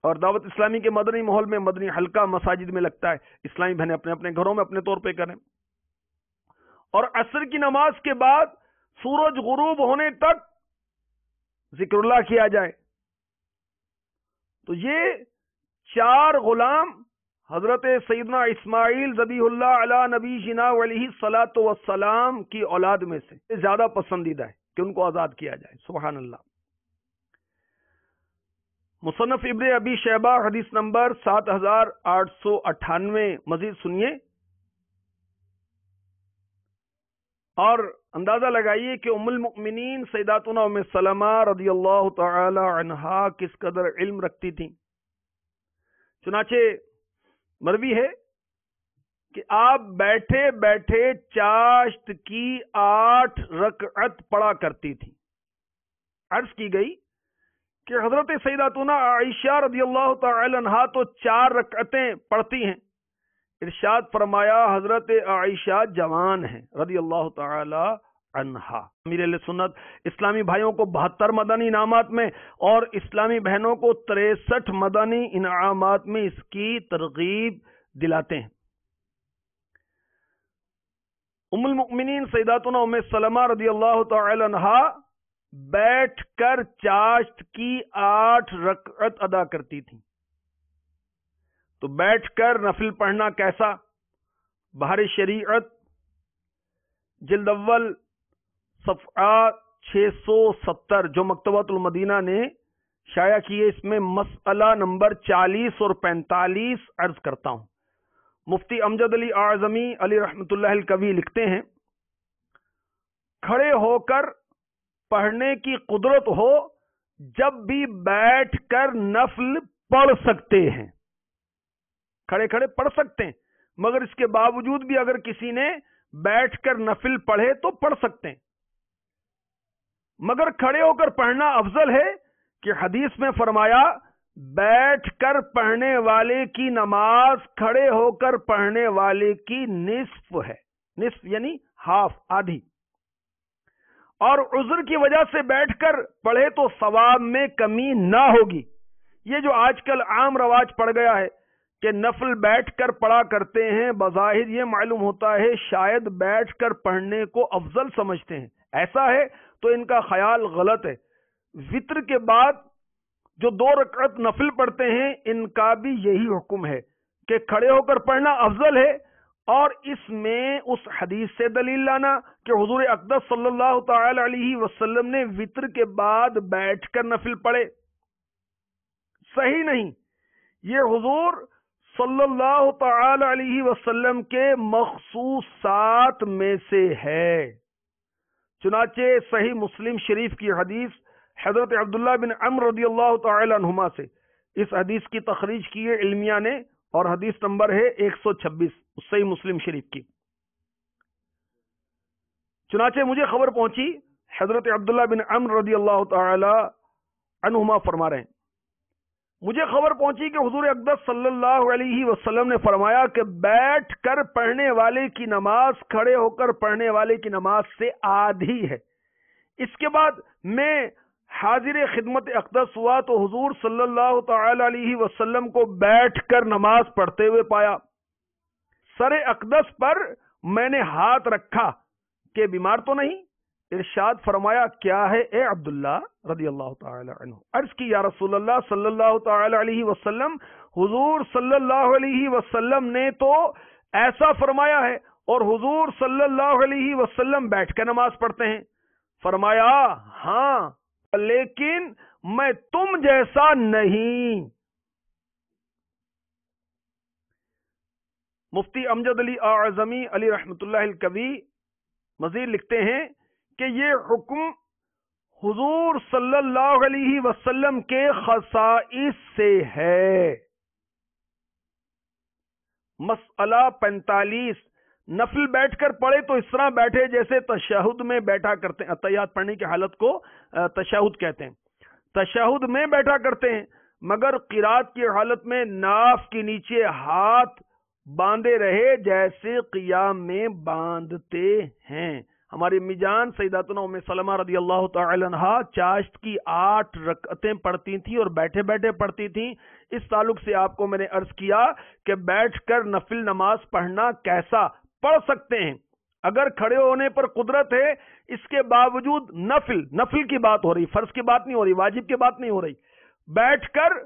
اور دعوت اسلامی کے مدنی ماحول میں مدنی حلقہ مساجد میں لگتا ہے، اسلامی بہنیں اپنے اپنے گھروں میں اپنے طور پہ کریں۔ اور عصر کی نماز کے بعد سورج غروب ہونے تک ذکر اللہ کیا جائے۔ تو یہ 4 غلام حضرت سیدنا اسماعیل ذبیح اللہ علی نبی جنا علیہ الصلاۃ والسلام کی اولاد میں سے زیادہ پسندیدہ ہے کہ ان کو آزاد کیا جائے، سبحان اللہ۔ مصنف ابن ابی شیبہ حدیث نمبر 7898 مزید سنیے اور اندازہ لگائیے کہ ام المؤمنین سیداتنا ام سلمہ رضی اللہ تعالی عنہا کس قدر علم رکھتی تھیں۔ چنانچہ مروی ہے کہ آپ بیٹھے بیٹھے چاشت کی 8 رکعت پڑھا کرتی تھی۔ عرض کی گئی کہ حضرت سیداتنا عائشہ رضی اللہ تعالی عنہا تو 4 رکعتیں پڑھتی ہیں۔ ارشاد فرمایا حضرت عائشہ جوان ہیں رضی اللہ تعالی عنہا۔ امیر اہل سنت اسلامی بھائیوں کو 72 مدنی انعامات میں اور اسلامی بہنوں کو 63 مدنی انعامات میں اس کی ترغیب دلاتے ہیں۔ ام المؤمنین سیداتنا ام سلمہ رضی اللہ تعالی عنہا بیٹھ کر چاشت کی 8 رکعت ادا کرتی تھی۔ تو بیٹھ کر نفل پڑھنا کیسا؟ بہار شریعت جلد اول صفحہ 670 جو مکتبۃ المدینہ نے شائع کیے، اس میں مسئلہ نمبر 40 اور 45 عرض کرتا ہوں۔ مفتی امجد علی اعظمی علی رحمت اللہ الکوی لکھتے ہیں، کھڑے ہو کر پڑھنے کی قدرت ہو جب بھی بیٹھ کر نفل پڑھ سکتے ہیں، کھڑے کھڑے پڑھ سکتے ہیں، مگر اس کے باوجود بھی اگر کسی نے بیٹھ کر نفل پڑھے تو پڑھ سکتے ہیں، مگر کھڑے ہو کر پڑھنا افضل ہے کہ حدیث میں فرمایا بیٹھ کر پڑھنے والے کی نماز کھڑے ہو کر پڑھنے والے کی نصف ہے، نصف یعنی ہاف، آدھی، اور عذر کی وجہ سے بیٹھ کر پڑھے تو ثواب میں کمی نہ ہوگی۔ یہ جو آج کل عام رواج پڑ گیا ہے کہ نفل بیٹھ کر پڑھا کرتے ہیں، بظاہر یہ معلوم ہوتا ہے شاید بیٹھ کر پڑھنے کو افضل سمجھتے ہیں، ایسا ہے تو ان کا خیال غلط ہے۔ وتر کے بعد جو 2 رکعت نفل پڑھتے ہیں ان کا بھی یہی حکم ہے کہ کھڑے ہو کر پڑھنا افضل ہے، اور اس میں اس حدیث سے دلیل لانا کہ حضور اقدس صلی اللہ تعالی علیہ وسلم نے وتر کے بعد بیٹھ کر نفل پڑھے، صحیح نہیں۔ یہ حضور صلی اللہ تعالی علیہ وسلم کے مخصوصات میں سے ہے۔ چنانچہ صحیح مسلم شریف کی حدیث حضرت عبداللہ بن عمرو رضی اللہ تعالی عنہما سے اس حدیث کی تخریج کی ہے علمیہ نے، اور حدیث نمبر ہے 126 صحیح مسلم شریف کی۔ چنانچہ مجھے خبر پہنچی، حضرت عبداللہ بن عمرو رضی اللہ تعالی عنہما فرما رہے ہیں، مجھے خبر پہنچی کہ حضور اقدس صلی اللہ علیہ وسلم نے فرمایا کہ بیٹھ کر پڑھنے والے کی نماز کھڑے ہو کر پڑھنے والے کی نماز سے آدھی ہے۔ اس کے بعد میں حاضر خدمت اقدس ہوا تو حضور صلی اللہ تعالی علیہ وسلم کو بیٹھ کر نماز پڑھتے ہوئے پایا۔ سر اقدس پر میں نے ہاتھ رکھا کہ بیمار تو نہیں؟ ارشاد فرمایا کیا ہے اے عبداللہ رضی اللہ تعالی عنہ؟ عرض کی یا رسول اللہ صلی اللہ تعالی علیہ وسلم، حضور صلی اللہ علیہ وسلم نے تو ایسا فرمایا ہے، اور حضور صلی اللہ علیہ وسلم بیٹھ کر نماز پڑھتے ہیں۔ فرمایا ہاں، لیکن میں تم جیسا نہیں۔ مفتی امجد علی اعظمی علی رحمت اللہ الکوی مزید لکھتے ہیں کہ یہ حکم حضور صلی اللہ علیہ وسلم کے خصائص سے ہے۔ مسئلہ 45، نفل بیٹھ کر پڑھے تو اس طرح بیٹھے جیسے تشہد میں بیٹھا کرتے ہیں۔ اتحیات پڑھنے کی حالت کو تشہد کہتے ہیں، تشہد میں بیٹھا کرتے ہیں، مگر قرات کی حالت میں ناف کے نیچے ہاتھ باندھے رہے جیسے قیام میں باندھتے ہیں۔ ہماری امی جان سیداتنا ام سلمہ رضی اللہ تعالی عنہا چاشت کی 8 رکعتیں پڑھتی تھیں اور بیٹھے بیٹھے پڑھتی تھیں۔ اس تعلق سے آپ کو میں نے عرض کیا کہ بیٹھ کر نفل نماز پڑھنا کیسا پڑھ سکتے ہیں؟ اگر کھڑے ہونے پر قدرت ہے، اس کے باوجود نفل کی بات ہو رہی، فرض کی بات نہیں ہو رہی، واجب کی بات نہیں ہو رہی، بیٹھ کر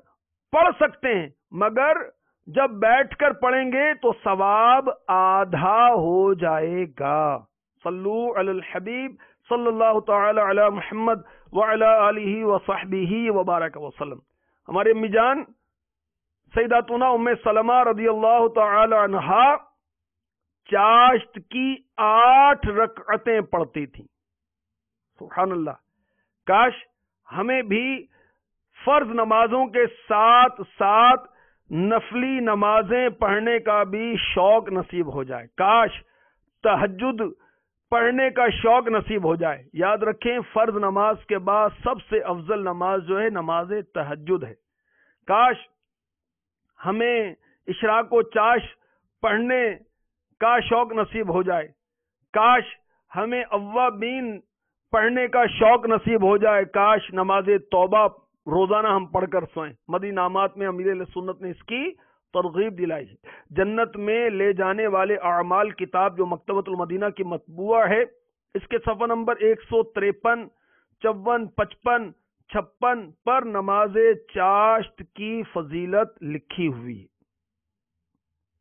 پڑھ سکتے ہیں، مگر جب بیٹھ کر پڑھیں گے تو ثواب آدھا ہو جائے گا۔ صلو علی الحبیب صلی اللہ تعالی علی محمد وعلی آلہ وصحبہ وبارک وسلم۔ ہمارے امی جان سیداتنا ام سلمہ رضی اللہ تعالی عنہا چاشت کی 8 رکعتیں پڑھتی تھیں۔ سبحان اللہ، کاش ہمیں بھی فرض نمازوں کے ساتھ ساتھ نفلی نمازیں پڑھنے کا بھی شوق نصیب ہو جائے، کاش تہجد پڑھنے کا شوق نصیب ہو جائے۔ یاد رکھیں فرض نماز کے بعد سب سے افضل نماز جو ہے نماز تہجد ہے۔ کاش ہمیں اشراق و چاش پڑھنے کا شوق نصیب ہو جائے، کاش ہمیں اوابین پڑھنے کا شوق نصیب ہو جائے، کاش نماز توبہ روزانہ ہم پڑھ کر سوئیں۔ مدی نامات میں امیر اہل سنت نے اس کی ترغیب دلائی ہے۔ جنت میں لے جانے والے اعمال کتاب جو مکتبۃ المدینہ کی مطبوعہ ہے، اس کے صفحہ نمبر 153، 54، 55، 56 پر نماز چاشت کی فضیلت لکھی ہوئی ہے۔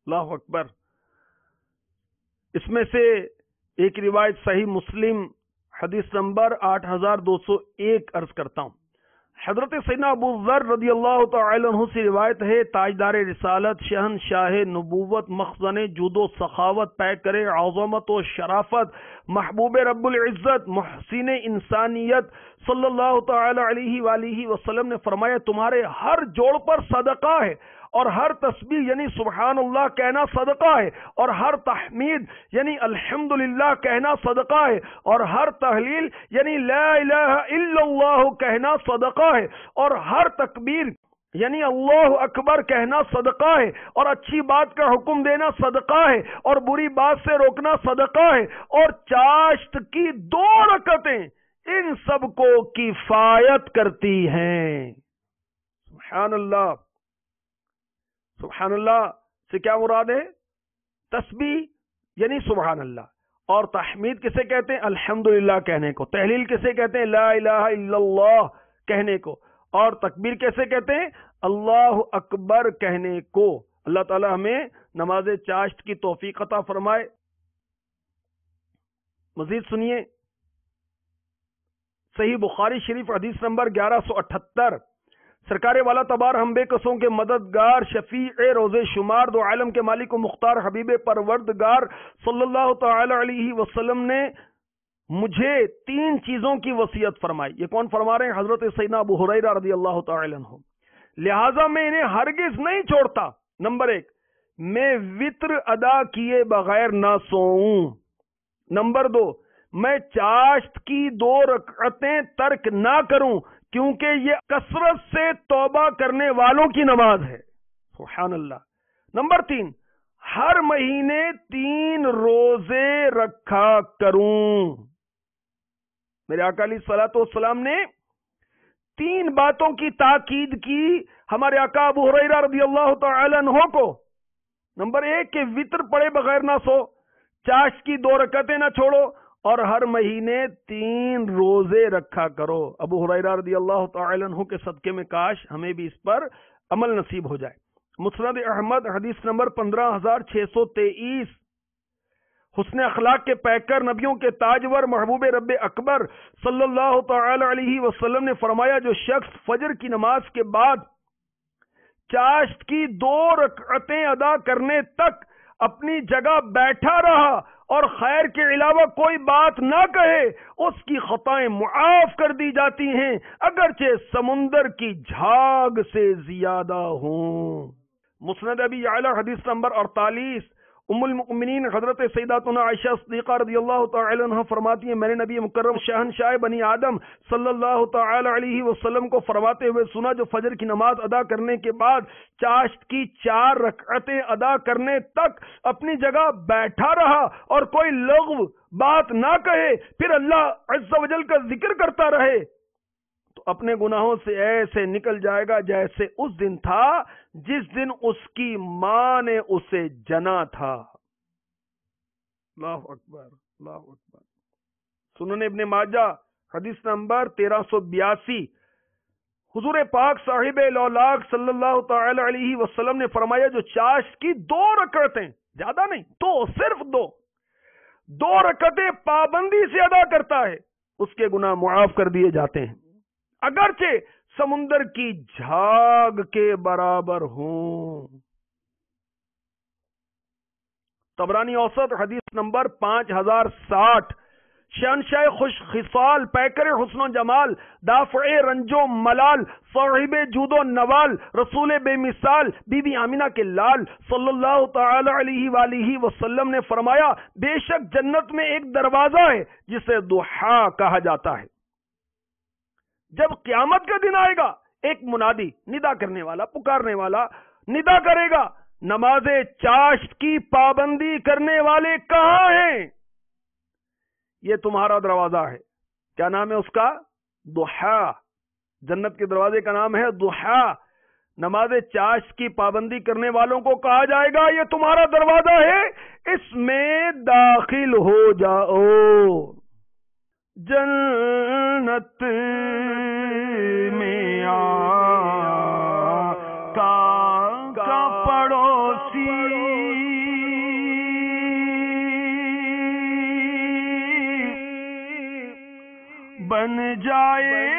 اللہ اکبر۔ اس میں سے ایک روایت صحیح مسلم حدیث نمبر 8201 عرض کرتا ہوں۔ حضرت سیدنا ابو ذر رضی اللہ تعالی عنہ سے روایت ہے، تاجدار رسالت، شہنشاہ نبوت، مخزن جود و سخاوت، پیکر عظمت و شرافت، محبوب رب العزت، محسن انسانیت صلی اللہ تعالی علیہ وآلہ وسلم نے فرمایا تمہارے ہر جوڑ پر صدقہ ہے، اور ہر تسبیح یعنی سبحان اللہ کہنا صدقہ ہے، اور ہر تحمید یعنی الحمدللہ کہنا صدقہ ہے، اور ہر تحلیل یعنی لا الہ الا اللہ کہنا صدقہ ہے، اور ہر تکبیر یعنی اللہ اکبر کہنا صدقہ ہے، اور اچھی بات کا حکم دینا صدقہ ہے، اور بری بات سے روکنا صدقہ ہے، اور چاشت کی 2 رکعتیں ان سب کو کفایت کرتی ہیں۔ سبحان اللہ۔ سبحان اللہ سے کیا مراد ہے؟ تسبیح یعنی سبحان اللہ، اور تحمید کسے کہتے ہیں؟ الحمدللہ کہنے کو۔ تحلیل کسے کہتے ہیں؟ لا الہ الا اللہ کہنے کو۔ اور تکبیر کیسے کہتے ہیں؟ اللہ اکبر کہنے کو۔ اللہ تعالی ہمیں نماز چاشت کی توفیق عطا فرمائے۔ مزید سنیے، صحیح بخاری شریف حدیث نمبر 1178، سرکار والا تبار ہم بے کسوں کے مددگار شفیع روز شمار دو عالم کے مالک و مختار حبیب پروردگار صلی اللہ تعالی علیہ وسلم نے مجھے 3 چیزوں کی وصیت فرمائی. یہ کون فرما رہے ہیں؟ حضرت سیدنا ابو ہریرہ رضی اللہ تعالی عنہ. لہٰذا میں انہیں ہرگز نہیں چھوڑتا. نمبر 1، میں وطر ادا کیے بغیر نہ سوؤں. نمبر 2، میں چاشت کی 2 رکعتیں ترک نہ کروں کیونکہ یہ کثرت سے توبہ کرنے والوں کی نماز ہے. سبحان اللہ. نمبر 3، ہر مہینے 3 روزے رکھا کروں. میرے آقا علیہ الصلوۃ والسلام نے 3 باتوں کی تاکید کی ہمارے آقا ابو ہریرہ رضی اللہ تعالی عنہ کو. نمبر 1 کہ وطر پڑے بغیر نہ سو، چاشت کی 2 رکعتیں نہ چھوڑو، اور ہر مہینے 3 روزے رکھا کرو. ابو ہریرہ رضی اللہ تعالی عنہ کے صدقے میں کاش ہمیں بھی اس پر عمل نصیب ہو جائے. مسند احمد حدیث نمبر 15623. حسن اخلاق کے پیکر، نبیوں کے تاجور، محبوب رب اکبر صلی اللہ تعالی علیہ وسلم نے فرمایا جو شخص فجر کی نماز کے بعد چاشت کی 2 رکعتیں ادا کرنے تک اپنی جگہ بیٹھا رہا اور خیر کے علاوہ کوئی بات نہ کہے، اس کی خطائیں معاف کر دی جاتی ہیں اگرچہ سمندر کی جھاگ سے زیادہ ہوں. مسند ابی اعلی حدیث نمبر 48. ام المؤمنین حضرت سیداتنا عائشہ صدیقہ رضی اللہ تعالی عنہ فرماتی ہیں میں نے نبی مکرم شہنشاہ بنی آدم صلی اللہ تعالی علیہ وسلم کو فرماتے ہوئے سنا جو فجر کی نماز ادا کرنے کے بعد چاشت کی 4 رکعتیں ادا کرنے تک اپنی جگہ بیٹھا رہا اور کوئی لغو بات نہ کہے، پھر اللہ عز و جل کا ذکر کرتا رہے تو اپنے گناہوں سے ایسے نکل جائے گا جیسے اس دن تھا جس دن اس کی ماں نے اسے جنا تھا. اللہ اکبر، اللہ اکبر. سنن ابن ماجہ حدیث نمبر 1382. حضور پاک صاحب لولاک صلی اللہ تعالی علیہ وسلم نے فرمایا جو چاشت کی 2 رکعتیں، زیادہ نہیں، 2، صرف 2 رکعتیں پابندی سے ادا کرتا ہے اس کے گناہ معاف کر دیے جاتے ہیں اگرچہ سمندر کی جھاگ کے برابر ہوں. طبرانی اوسط حدیث نمبر 5060. شہنشاہ خوش خصال، پیکر حسن و جمال، دافع رنج و ملال، صاحب جود و نوال، رسول بے مثال، بی بی آمینہ کے لال صلی اللہ تعالی علیہ وآلہ وسلم نے فرمایا بے شک جنت میں ایک دروازہ ہے جسے ضحیٰ کہا جاتا ہے. جب قیامت کا دن آئے گا ایک منادی، ندا کرنے والا، پکارنے والا ندا کرے گا نماز چاشت کی پابندی کرنے والے کہاں ہیں؟ یہ تمہارا دروازہ ہے. کیا نام ہے اس کا؟ ضحیٰ. جنت کے دروازے کا نام ہے ضحیٰ. نماز چاشت کی پابندی کرنے والوں کو کہا جائے گا یہ تمہارا دروازہ ہے، اس میں داخل ہو جاؤ. جنت میں کا پڑوسی بن جائے